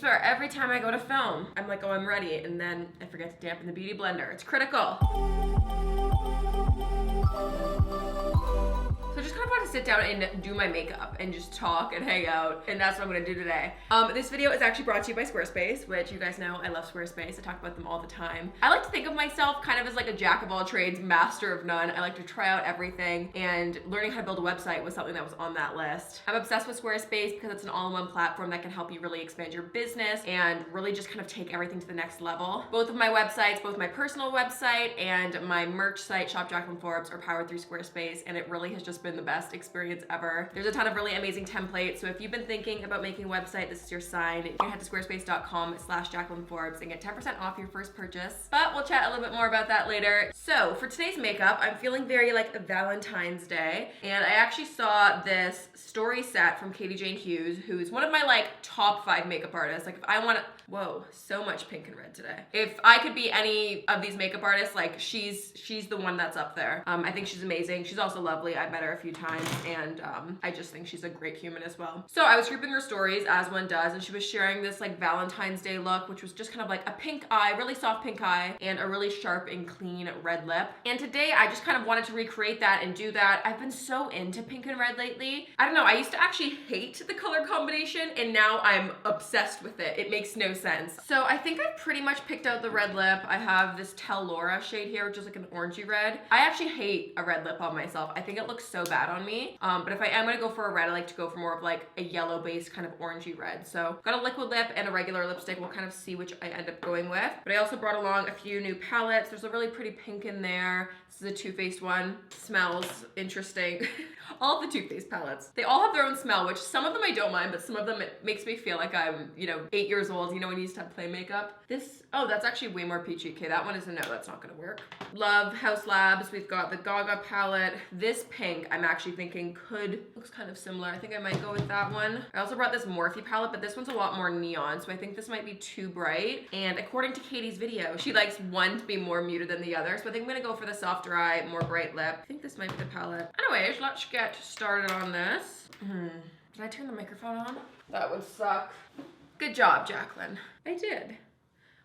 swear, every time I go to film, I'm like, oh, I'm ready, and then I forget to dampen the beauty blender. It's critical. So I just kind of want to sit down and do my makeup and just talk and hang out, and that's what I'm gonna do today. This video is actually brought to you by Squarespace, which you guys know I love Squarespace. I talk about them all the time. I like to think of myself kind of as like a jack of all trades, master of none. I like to try out everything, and learning how to build a website was something that was on that list. I'm obsessed with Squarespace because it's an all-in-one platform that can help you really expand your business and really just kind of take everything to the next level. Both of my websites, both my personal website and my merch site, Shop Jaclyn Forbes, are powered through Squarespace, and it really has just been the best experience ever. There's a ton of really amazing templates, so if you've been thinking about making a website, this is your sign. You can head to squarespace.com/JaclynForbes and get 10% off your first purchase. But we'll chat a little bit more about that later. So for today's makeup, I'm feeling very like Valentine's Day, and I actually saw this story set from Katie Jane Hughes, who's one of my like top 5 makeup artists. Like if I want to, whoa, so much pink and red today. If I could be any of these makeup artists, like she's the one that's up there. I think she's amazing. She's also lovely. I've met her a few times, and I just think she's a great human as well. So I was grouping her stories as one does, and she was sharing this like Valentine's Day look, which was just kind of like a pink eye, really soft pink eye, and a really sharp and clean red lip. And today I just kind of wanted to recreate that and do that. I've been so into pink and red lately. I don't know, I used to actually hate the color combination, and now I'm obsessed with it. It makes no sense. So I think I've pretty much picked out the red lip. I have this Tell Laura shade here, which is like an orangey red. I actually hate a red lip on myself. I think it looks so bad on me. But if I am gonna go for a red, I like to go for more of like a yellow based kind of orangey red. So got a liquid lip and a regular lipstick. We'll kind of see which I end up going with. But I also brought along a few new palettes. There's a really pretty pink in there. This is a Too Faced one. Smells interesting. All of the Too Faced palettes, they all have their own smell, which some of them I don't mind, but some of them it makes me feel like I'm, 8 years old, when you used to have play makeup. This, oh, that's actually way more peachy. Okay, that one is a no, that's not gonna work. Love House Labs. We've got the Gaga palette. This pink, I'm actually thinking looks kind of similar. I think I might go with that one. I also brought this Morphe palette, but this one's a lot more neon, so I think this might be too bright. And according to Katie's video, she likes one to be more muted than the other, so I think I'm gonna go for the softer eye, more bright lip. I think this might be the palette. Anyways, let's get started on this. Did I turn the microphone on? That would suck. Good job, Jaclyn. I did.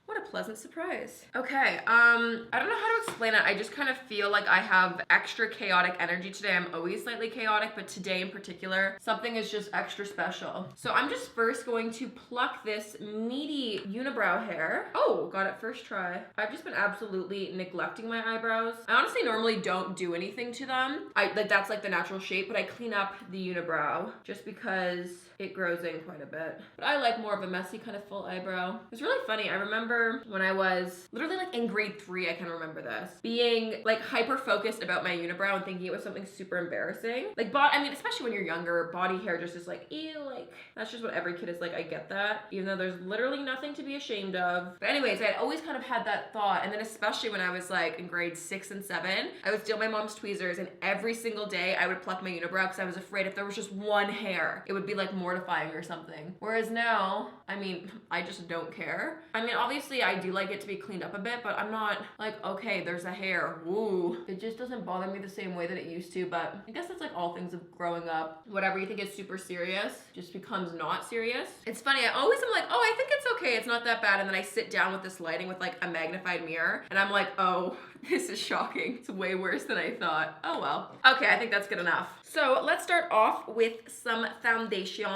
What a pleasant surprise. Okay, I don't know how to explain it. I just kind of feel like I have extra chaotic energy today. I'm always slightly chaotic, but today in particular, something is just extra special. So I'm just first going to pluck this meaty unibrow hair. Oh, got it first try. I've just been absolutely neglecting my eyebrows. I honestly normally don't do anything to them. That's like the natural shape, but I clean up the unibrow just because it grows in quite a bit. But I like more of a messy kind of full eyebrow. It's really funny. I remember when I was literally like in grade 3, I can remember this, being like hyper focused about my unibrow and thinking it was something super embarrassing. Like, especially when you're younger, body hair just is like, ew, like that's just what every kid is like. I get that, even though there's literally nothing to be ashamed of. But anyways, I always kind of had that thought. And then especially when I was like in grade 6 and 7, I would steal my mom's tweezers, and every single day I would pluck my unibrow because I was afraid if there was just one hair, it would be like mortifying or something. Whereas now, I just don't care. Obviously I do like it to be cleaned up a bit, but I'm not like, okay, there's a hair, woo. It just doesn't bother me the same way that it used to, but I guess it's like all things of growing up. Whatever you think is super serious just becomes not serious. It's funny, I always am like, oh, I think it's okay, it's not that bad, and then I sit down with this lighting with like a magnified mirror, and I'm like, oh, this is shocking. It's way worse than I thought. Oh well. Okay, I think that's good enough. So let's start off with some foundation.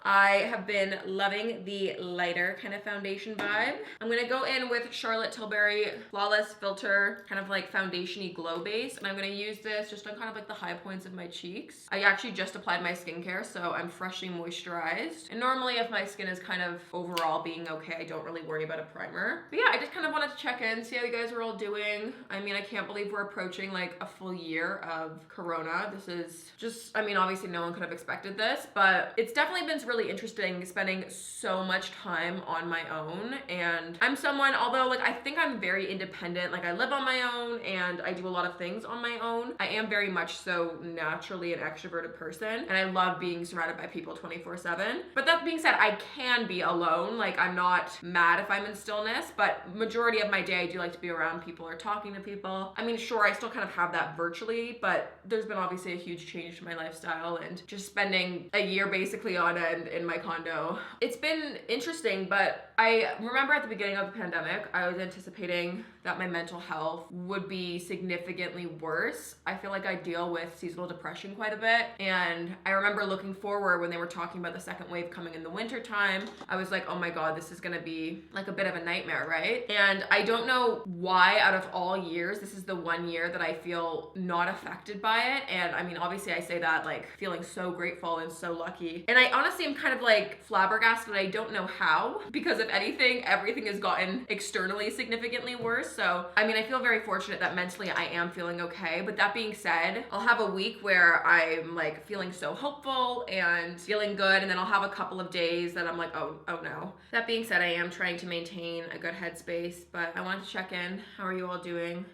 I have been loving the lighter kind of foundation vibe. I'm gonna go in with Charlotte Tilbury Flawless Filter, kind of like foundation-y glow base, and I'm gonna use this just on kind of like the high points of my cheeks. I actually just applied my skincare, so I'm freshly moisturized. And normally if my skin is kind of overall being okay, I don't really worry about a primer. But yeah, I just kind of wanted to check in, see how you guys are all doing. I can't believe we're approaching like a full year of Corona. This is just, obviously no one could have expected this, but it's definitely been really interesting spending so much time on my own. And I'm someone, although like I think I'm very independent, like I live on my own and I do a lot of things on my own, I am very much so naturally an extroverted person, and I love being surrounded by people 24/7. But that being said, I can be alone. Like I'm not mad if I'm in stillness, but majority of my day I do like to be around people or talking to people. Sure, I still kind of have that virtually, but there's been obviously a huge change changed my lifestyle and just spending a year basically on end in my condo. It's been interesting, but I remember at the beginning of the pandemic, I was anticipating that my mental health would be significantly worse. I feel like I deal with seasonal depression quite a bit. And I remember looking forward when they were talking about the second wave coming in the winter time. I was like, oh my God, this is gonna be like a bit of a nightmare, right? And I don't know why out of all years, this is the one year that I feel not affected by it. And I mean, obviously I say that like feeling so grateful and so lucky. And I honestly am kind of like flabbergasted. I don't know how, because if anything, everything has gotten externally significantly worse. So, I mean, I feel very fortunate that mentally I am feeling okay. But that being said, I'll have a week where I'm like feeling so hopeful and feeling good. And then I'll have a couple of days that I'm like, oh no. That being said, I am trying to maintain a good headspace, but I wanted to check in. How are you all doing?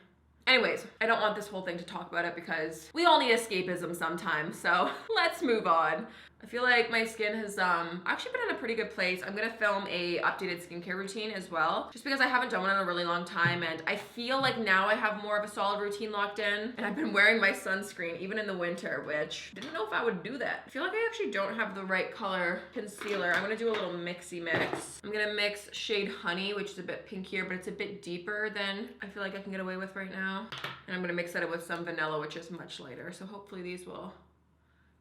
Anyways, I don't want this whole thing to talk about it because we all need escapism sometimes. So let's move on. I feel like my skin has actually been in a pretty good place. I'm gonna film a updated skincare routine as well, just because I haven't done one in a really long time, and I feel like now I have more of a solid routine locked in. And I've been wearing my sunscreen even in the winter, which didn't know if I would do that. I feel like I actually don't have the right color concealer. I'm gonna do a little mixy mix. I'm gonna mix shade Honey, which is a bit pinkier, but it's a bit deeper than I feel like I can get away with right now. And I'm gonna mix that with some vanilla, which is much lighter. So hopefully these will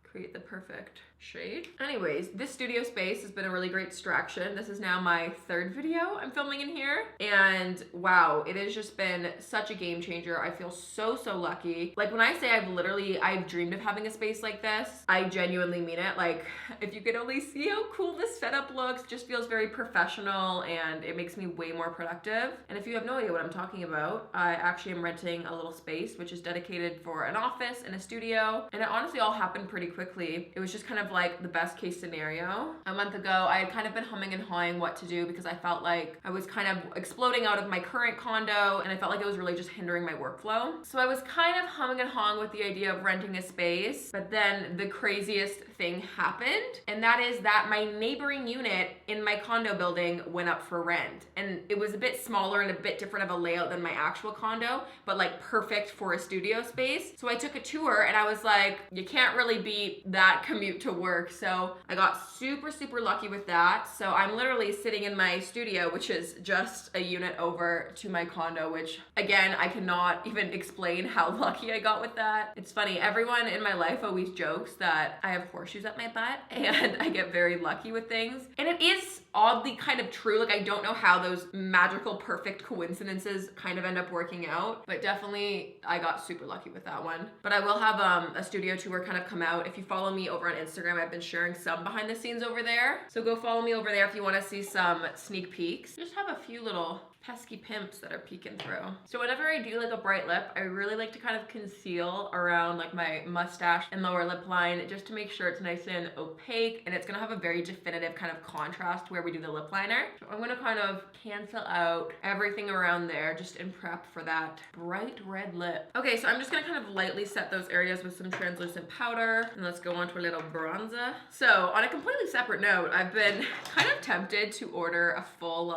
create the perfect shade. Anyways, this studio space has been a really great distraction. This is now my third video I'm filming in here. And wow, it has just been such a game changer. I feel so lucky. Like when I say I've dreamed of having a space like this, I genuinely mean it. Like if you could only see how cool this setup looks, it just feels very professional and it makes me way more productive. And if you have no idea what I'm talking about, I actually am renting a little space which is dedicated for an office and a studio. And it honestly all happened pretty quickly. It was just kind of like the best case scenario. A month ago, I had kind of been humming and hawing what to do because I felt like I was kind of exploding out of my current condo and I felt like it was really just hindering my workflow. So I was kind of humming and hawing with the idea of renting a space, but then the craziest thing happened, and that is that my neighboring unit in my condo building went up for rent. And it was a bit smaller and a bit different of a layout than my actual condo, but like perfect for a studio space. So I took a tour and I was like, you can't really beat that commute to work. So I got super lucky with that. So I'm literally sitting in my studio, which is just a unit over to my condo, which again, I cannot even explain how lucky I got with that. It's funny, everyone in my life always jokes that I have horseshoes up my butt and I get very lucky with things. And it is oddly kind of true. Like I don't know how those magical perfect coincidences kind of end up working out, but definitely I got super lucky with that one. But I will have a studio tour kind of come out. If you follow me over on Instagram, I've been sharing some behind the scenes over there. So go follow me over there if you want to see some sneak peeks. Just have a few little pesky pimps that are peeking through. So whenever I do like a bright lip, I really like to kind of conceal around like my mustache and lower lip line just to make sure it's nice and opaque, and it's gonna have a very definitive kind of contrast where we do the lip liner. So I'm gonna kind of cancel out everything around there just in prep for that bright red lip. Okay, so I'm just gonna kind of lightly set those areas with some translucent powder, and let's go on to a little bronzer. So on a completely separate note, I've been kind of tempted to order a full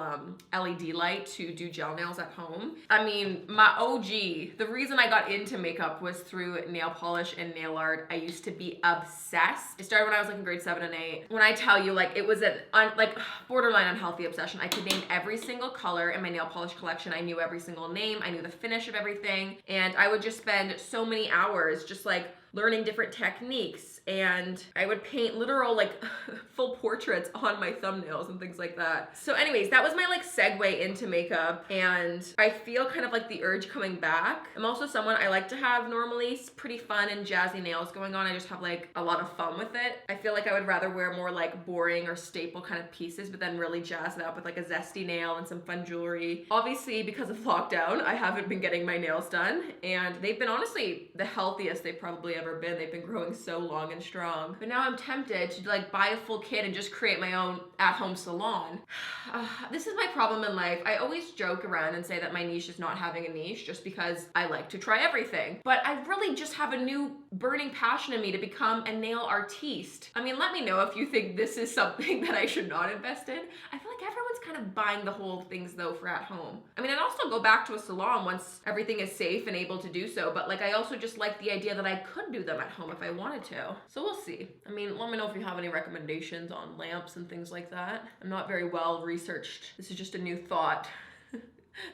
LED light to do gel nails at home. I mean, my OG, the reason I got into makeup was through nail polish and nail art. I used to be obsessed. It started when I was like in grade 7 and 8. When I tell you, like, it was an like borderline unhealthy obsession. I could name every single color in my nail polish collection. I knew every single name. I knew the finish of everything. And I would just spend so many hours just like learning different techniques, and I would paint literal like full portraits on my thumbnails and things like that. So anyways, that was my like segue into makeup, and I feel kind of like the urge coming back. I'm also someone, I like to have normally pretty fun and jazzy nails going on. I just have like a lot of fun with it. I feel like I would rather wear more like boring or staple kind of pieces, but then really jazz it up with like a zesty nail and some fun jewelry. Obviously, because of lockdown, I haven't been getting my nails done, and they've been honestly the healthiest they've probably ever been. They've been growing so long and strong. But now I'm tempted to like buy a full kit and just create my own at-home salon. This is my problem in life. I always joke around and say that my niche is not having a niche just because I like to try everything. But I really just have a new burning passion in me to become a nail artiste. I mean, let me know if you think this is something that I should not invest in. I feel like everyone's kind of buying the whole things though for at home. I mean, I'd also go back to a salon once everything is safe and able to do so, but like I also just like the idea that I could do them at home if I wanted to. So we'll see. I mean, let me know if you have any recommendations on lamps and things like that. I'm not very well researched. This is just a new thought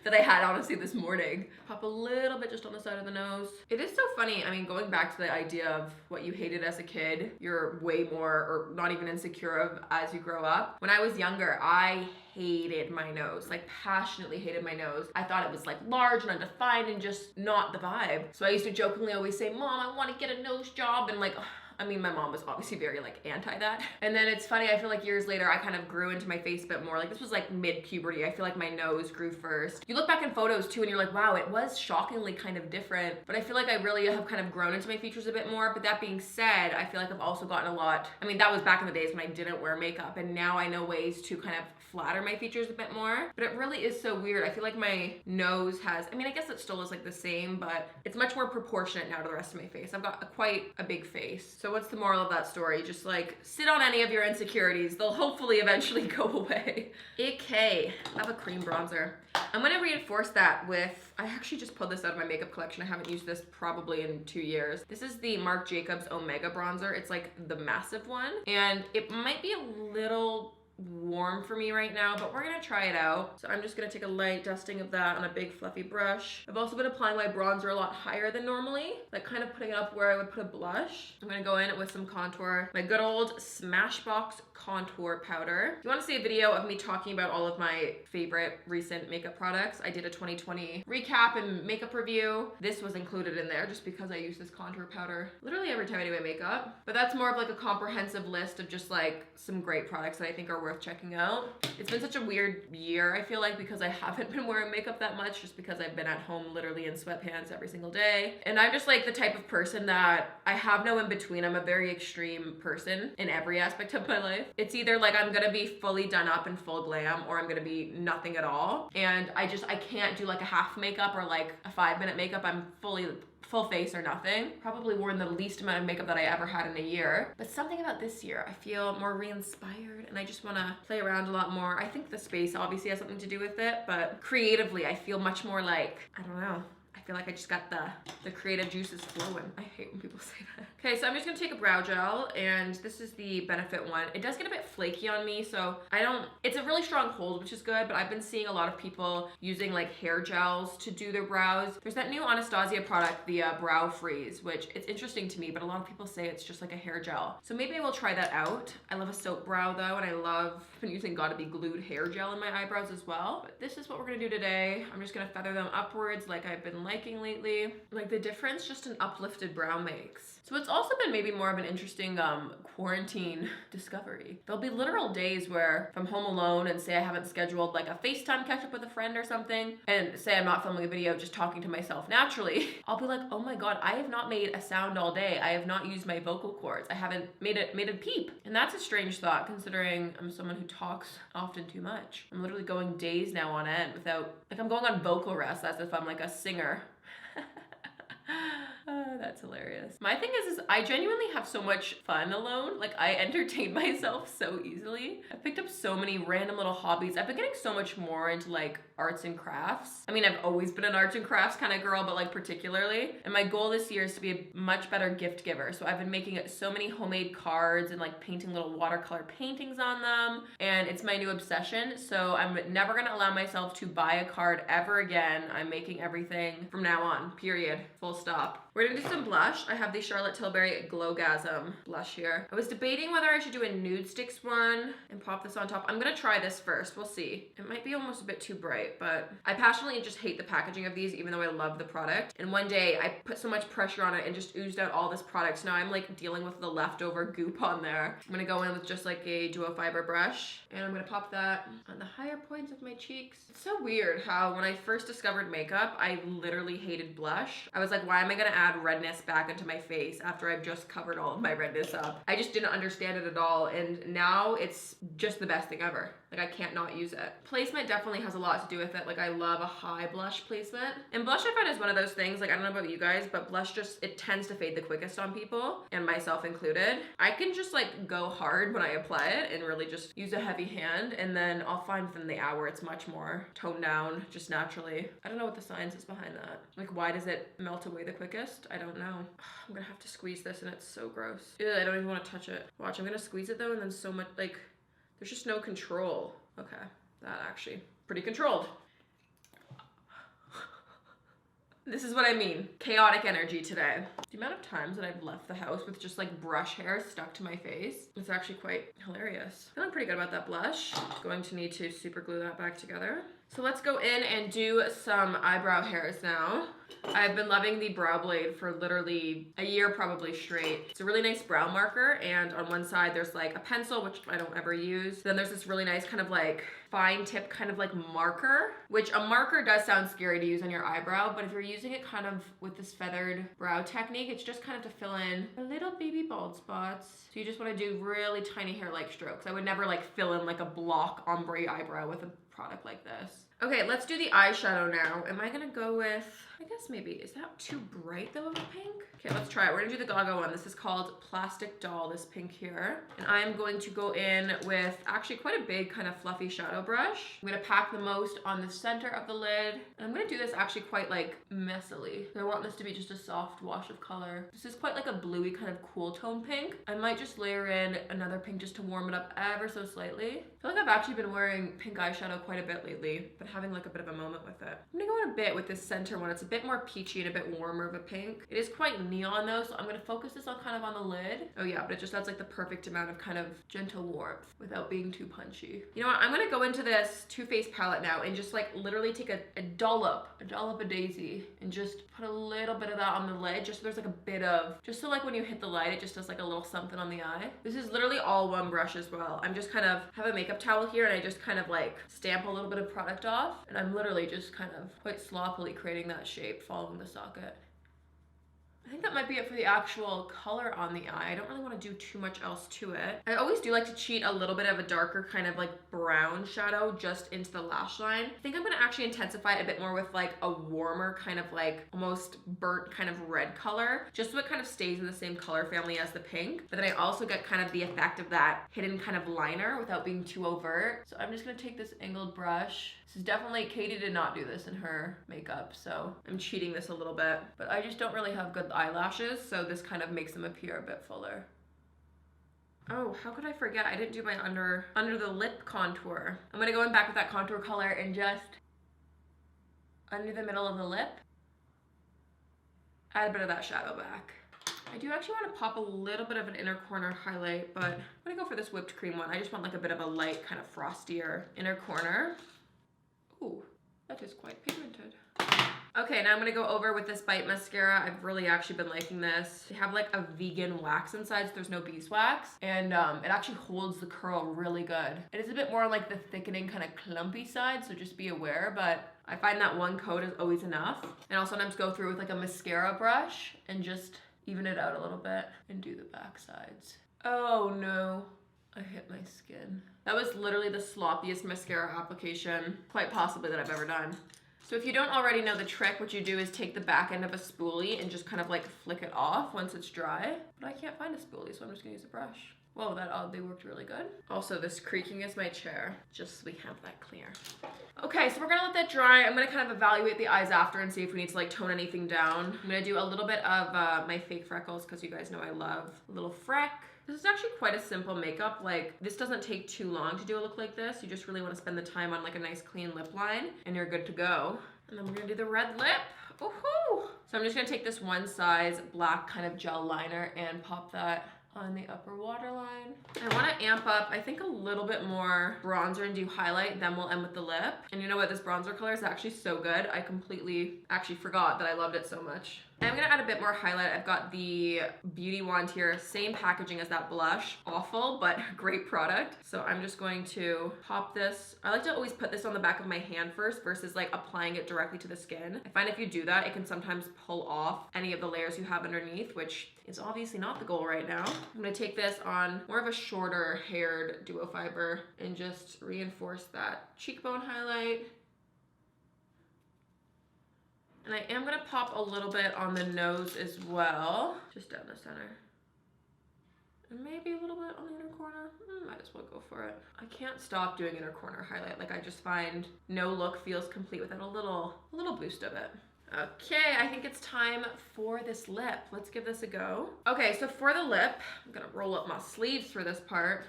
that I had honestly this morning. Pop a little bit just on the side of the nose. It is so funny. I mean, going back to the idea of what you hated as a kid, you're way more, or not even insecure of as you grow up. When I was younger, I hated my nose, like passionately hated my nose. I thought it was like large and undefined and just not the vibe. So I used to jokingly always say, Mom, I want to get a nose job, and like, I mean, my mom was obviously very like anti that. And then it's funny, I feel like years later, I kind of grew into my face a bit more. Like this was like mid-puberty. I feel like my nose grew first. You look back in photos too and you're like, wow, it was shockingly kind of different. But I feel like I really have kind of grown into my features a bit more. But that being said, I feel like I've also gotten a lot. I mean, that was back in the days when I didn't wear makeup. And now I know ways to kind of flatter my features a bit more. But it really is so weird. I feel like my nose has, I mean, I guess it still is like the same, but it's much more proportionate now to the rest of my face. I've got quite a big face. So what's the moral of that story? Just like sit on any of your insecurities. They'll hopefully eventually go away. Okay, I have a cream bronzer. I'm gonna reinforce that with, I actually just pulled this out of my makeup collection. I haven't used this probably in 2 years. This is the Marc Jacobs Omega bronzer. It's like the massive one. And it might be a little warm for me right now, but we're gonna try it out. So I'm just gonna take a light dusting of that on a big fluffy brush. I've also been applying my bronzer a lot higher than normally, like kind of putting it up where I would put a blush. I'm gonna go in with some contour, my good old Smashbox contour powder. If you want to see a video of me talking about all of my favorite recent makeup products, I did a 2020 recap and makeup review. This was included in there just because I use this contour powder literally every time I do my makeup. But that's more of like a comprehensive list of just like some great products that I think are worth checking out. It's been such a weird year, I feel like, because I haven't been wearing makeup that much just because I've been at home literally in sweatpants every single day. And I'm just like the type of person that I have no in between. I'm a very extreme person in every aspect of my life. It's either like I'm gonna be fully done up in full glam or I'm gonna be nothing at all. And I can't do like a half makeup or like a 5-minute makeup. I'm fully full face or nothing. Probably worn the least amount of makeup that I ever had in a year. But something about this year, I feel more re-inspired and I just wanna play around a lot more. I think the space obviously has something to do with it, but creatively, I feel much more like, I don't know. I feel like I just got the creative juices flowing. I hate when people say that. Okay, so I'm just gonna take a brow gel, and this is the Benefit one. It does get a bit flaky on me, so it's a really strong hold, which is good, but I've been seeing a lot of people using like hair gels to do their brows. There's that new Anastasia product, the Brow Freeze, which it's interesting to me, but a lot of people say it's just like a hair gel. So maybe I will try that out. I love a soap brow though, and I've been using Gotta Be Glued hair gel in my eyebrows as well. But this is what we're gonna do today. I'm just gonna feather them upwards like I've been liking lately. Like the difference just an uplifted brow makes. So it's also been maybe more of an interesting quarantine discovery. There'll be literal days where if I'm home alone and say I haven't scheduled like a FaceTime catch up with a friend or something, and say I'm not filming a video, just talking to myself naturally, I'll be like, oh my God, I have not made a sound all day. I have not used my vocal cords. I haven't made a peep. And that's a strange thought considering I'm someone who talks often too much. I'm literally going days now on end without, like I'm going on vocal rest as if I'm like a singer. That's hilarious. My thing is I genuinely have so much fun alone. Like I entertain myself so easily. I picked up so many random little hobbies. I've been getting so much more into like arts and crafts. I mean, I've always been an arts and crafts kind of girl, but like particularly. And my goal this year is to be a much better gift giver. So I've been making so many homemade cards and like painting little watercolor paintings on them. And it's my new obsession. So I'm never gonna allow myself to buy a card ever again. I'm making everything from now on, period, full stop. We're gonna do some blush. I have the Charlotte Tilbury Glowgasm blush here. I was debating whether I should do a nude sticks one and pop this on top. I'm gonna try this first, we'll see. It might be almost a bit too bright, but I passionately just hate the packaging of these even though I love the product. And one day I put so much pressure on it and just oozed out all this product. So now I'm like dealing with the leftover goop on there. I'm gonna go in with just like a duo fiber brush and I'm gonna pop that on the higher points of my cheeks. It's so weird how when I first discovered makeup, I literally hated blush. I was like, why am I gonna add redness back into my face after I've just covered all of my redness up? I just didn't understand it at all, and now it's just the best thing ever. Like I can't not use it. Placement definitely has a lot to do with it. Like I love a high blush placement. And blush I find is one of those things, like I don't know about you guys, but blush just, it tends to fade the quickest on people, and myself included. I can just like go hard when I apply it and really just use a heavy hand, and then I'll find within the hour it's much more toned down just naturally. I don't know what the science is behind that. Like why does it melt away the quickest? I don't know. I'm gonna have to squeeze this and it's so gross. Ew, I don't even want to touch it. Watch, I'm gonna squeeze it though, and then so much, like, there's just no control. Okay, that actually pretty controlled. This is what I mean. Chaotic energy today. The amount of times that I've left the house with just like brush hair stuck to my face, it's actually quite hilarious. Feeling pretty good about that blush. Going to need to super glue that back together. So let's go in and do some eyebrow hairs now. I've been loving the brow blade for literally a year probably straight. It's a really nice brow marker, and on one side there's like a pencil, which I don't ever use. Then there's this really nice kind of like fine tip kind of like marker, which a marker does sound scary to use on your eyebrow, but if you're using it kind of with this feathered brow technique, it's just kind of to fill in a little baby bald spots. So you just want to do really tiny hair-like strokes. I would never like fill in like a block ombre eyebrow with a product like this. Okay, let's do the eyeshadow now. Am I gonna go with, I guess maybe, is that too bright though of a pink? Okay, let's try it. We're gonna do the Gaga one. This is called Plastic Doll, this pink here. And I'm going to go in with actually quite a big kind of fluffy shadow brush. I'm gonna pack the most on the center of the lid. And I'm gonna do this actually quite like messily. I want this to be just a soft wash of color. This is quite like a bluey kind of cool tone pink. I might just layer in another pink just to warm it up ever so slightly. I feel like I've actually been wearing pink eyeshadow quite a bit lately, but having like a bit of a moment with it. I'm gonna go in a bit with this center one. It's a bit more peachy and a bit warmer of a pink. It is quite neon though, so I'm gonna focus this on kind of on the lid. Oh yeah, but it just adds like the perfect amount of kind of gentle warmth without being too punchy. You know what, I'm gonna go into this Too Faced palette now and just like literally take a dollop of daisy and just put a little bit of that on the lid, just so there's like a bit of, just so like when you hit the light, it just does like a little something on the eye. This is literally all one brush as well. I'm just kind of have a makeup towel here and I just kind of like stamp a little bit of product off, and I'm literally just kind of quite sloppily creating that shape following the socket. I think that might be it for the actual color on the eye. I don't really want to do too much else to it. I always do like to cheat a little bit of a darker kind of like brown shadow just into the lash line. I think I'm going to actually intensify it a bit more with like a warmer kind of like almost burnt kind of red color, just so it kind of stays in the same color family as the pink. But then I also get kind of the effect of that hidden kind of liner without being too overt. So I'm just going to take this angled brush. This is definitely, Katie did not do this in her makeup, so I'm cheating this a little bit. But I just don't really have good eyelashes, so this kind of makes them appear a bit fuller. Oh, how could I forget? I didn't do my under the lip contour. I'm gonna go in back with that contour color and just under the middle of the lip, add a bit of that shadow back. I do actually want to pop a little bit of an inner corner highlight, but I'm gonna go for this whipped cream one. I just want like a bit of a light, kind of frostier inner corner. Ooh, that is quite pigmented. Okay, now I'm gonna go over with this Bite mascara. I've really actually been liking this. They have like a vegan wax inside, so there's no beeswax, and it actually holds the curl really good. It is a bit more like the thickening kind of clumpy side, so just be aware, but I find that one coat is always enough. And I'll sometimes go through with like a mascara brush and just even it out a little bit and do the back sides. Oh no, I hit my skin. That was literally the sloppiest mascara application, quite possibly, that I've ever done. So if you don't already know the trick, what you do is take the back end of a spoolie and just kind of like flick it off once it's dry. But I can't find a spoolie, so I'm just gonna use a brush. Whoa, that oddly worked really good. Also, this creaking is my chair, just so we have that clear. Okay, so we're gonna let that dry. I'm gonna kind of evaluate the eyes after and see if we need to like tone anything down. I'm gonna do a little bit of my fake freckles, because you guys know I love a little freck. This is actually quite a simple makeup. Like, this doesn't take too long to do a look like this. You just really want to spend the time on like a nice clean lip line and you're good to go. And then we're gonna do the red lip. Woohoo! So I'm just gonna take this one size black kind of gel liner and pop that on the upper waterline. I want to amp up, I think, a little bit more bronzer and do highlight, then we'll end with the lip. And you know what, this bronzer color is actually so good. I completely actually forgot that I loved it so much. I'm gonna add a bit more highlight. I've got the Beauty Wand here, same packaging as that blush. Awful, but great product. So I'm just going to pop this. I like to always put this on the back of my hand first versus like applying it directly to the skin. I find if you do that, it can sometimes pull off any of the layers you have underneath, which is obviously not the goal right now. I'm gonna take this on more of a shorter haired duo fiber and just reinforce that cheekbone highlight. And I am gonna pop a little bit on the nose as well, just down the center. And maybe a little bit on the inner corner. Might as well go for it. I can't stop doing inner corner highlight. Like, I just find no look feels complete without a little boost of it. Okay, I think it's time for this lip. Let's give this a go. Okay, so for the lip, I'm gonna roll up my sleeves for this part.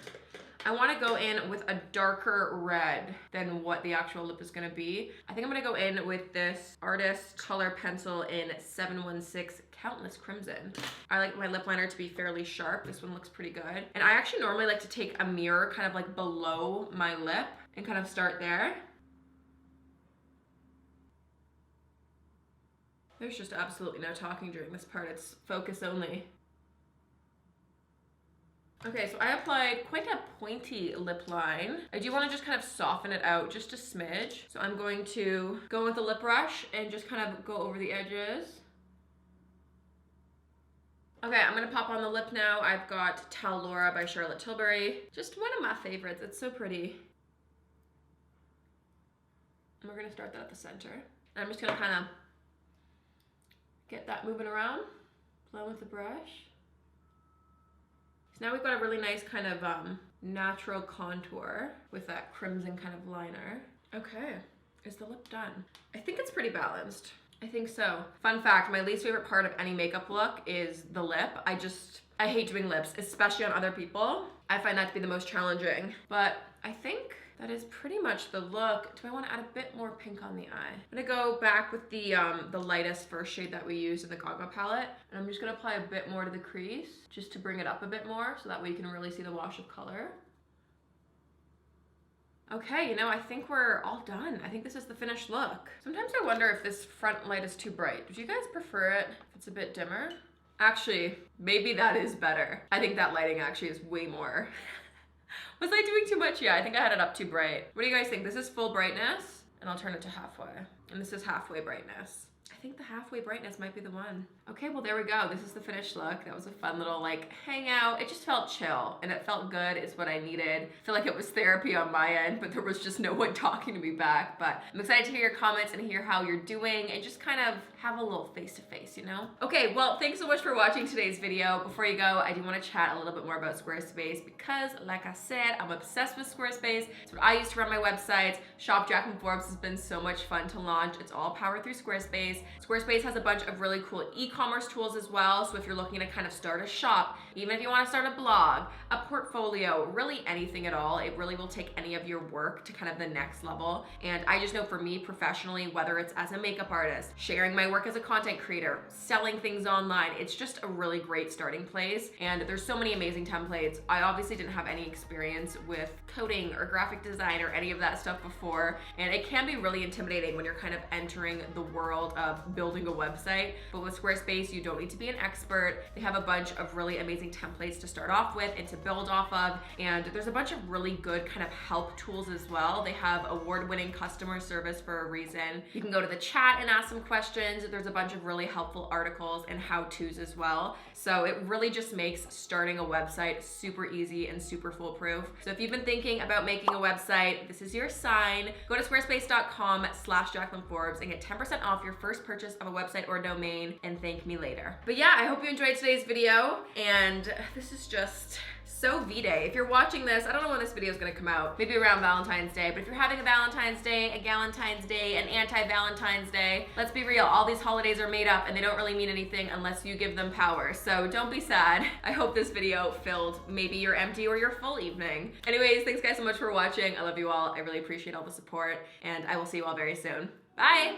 I wanna go in with a darker red than what the actual lip is gonna be. I think I'm gonna go in with this Artist Color Pencil in 716 Countless Crimson. I like my lip liner to be fairly sharp. This one looks pretty good. And I actually normally like to take a mirror kind of like below my lip and kind of start there. There's just absolutely no talking during this part. It's focus only. Okay, so I applied quite a pointy lip line. I do want to just kind of soften it out just a smidge. So I'm going to go with a lip brush and just kind of go over the edges. Okay, I'm gonna pop on the lip now. I've got Tal Laura by Charlotte Tilbury. Just one of my favorites. It's so pretty. And we're gonna start that at the center. And I'm just gonna kind of get that moving around, blend with the brush. So now we've got a really nice kind of natural contour with that crimson kind of liner. Okay, is the lip done? I think it's pretty balanced. I think so. Fun fact, my least favorite part of any makeup look is the lip. I hate doing lips, especially on other people. I find that to be the most challenging, but I think that is pretty much the look. Do I want to add a bit more pink on the eye? I'm gonna go back with the lightest first shade that we used in the Gaga palette, and I'm just gonna apply a bit more to the crease, just to bring it up a bit more, so that way you can really see the wash of color. Okay, you know, I think we're all done. I think this is the finished look. Sometimes I wonder if this front light is too bright. Do you guys prefer it if it's a bit dimmer? Actually, maybe that is better. I think that lighting actually is way more. Was I doing too much? Yeah, I think I had it up too bright. What do you guys think? This is full brightness, and I'll turn it to halfway. And this is halfway brightness. I think the halfway brightness might be the one. Okay, well there we go. This is the finished look. That was a fun little like hangout. It just felt chill and it felt good. It's what I needed. I feel like it was therapy on my end, but there was just no one talking to me back. But I'm excited to hear your comments and hear how you're doing and just kind of have a little face-to-face, you know? Okay, well, thanks so much for watching today's video. Before you go, I do want to chat a little bit more about Squarespace because, like I said, I'm obsessed with Squarespace. It's what I use to run my websites. Shop Jaclyn Forbes has been so much fun to launch. It's all powered through Squarespace. Squarespace has a bunch of really cool e-commerce tools as well. So if you're looking to kind of start a shop, even if you want to start a blog, a portfolio, really anything at all, it really will take any of your work to kind of the next level. And I just know for me professionally, whether it's as a makeup artist, sharing my work as a content creator, selling things online, it's just a really great starting place. And there's so many amazing templates. I obviously didn't have any experience with coding or graphic design or any of that stuff before. And it can be really intimidating when you're kind of entering the world of building a website. But with Squarespace, you don't need to be an expert. They have a bunch of really amazing templates to start off with and to build off of. And there's a bunch of really good kind of help tools as well. They have award-winning customer service for a reason. You can go to the chat and ask some questions. There's a bunch of really helpful articles and how-tos as well. So it really just makes starting a website super easy and super foolproof. So if you've been thinking about making a website, this is your sign. Go to squarespace.com/Jaclyn Forbes and get 10% off your first purchase of a website or domain and thank me later. But yeah, I hope you enjoyed today's video, and this is just so V-Day. If you're watching this, I don't know when this video is gonna come out, maybe around Valentine's Day, but if you're having a Valentine's Day, a Galentine's Day, an anti-Valentine's Day, let's be real, all these holidays are made up and they don't really mean anything unless you give them power. So don't be sad. I hope this video filled maybe your empty or your full evening. Anyways, thanks guys so much for watching. I love you all. I really appreciate all the support, and I will see you all very soon. Bye.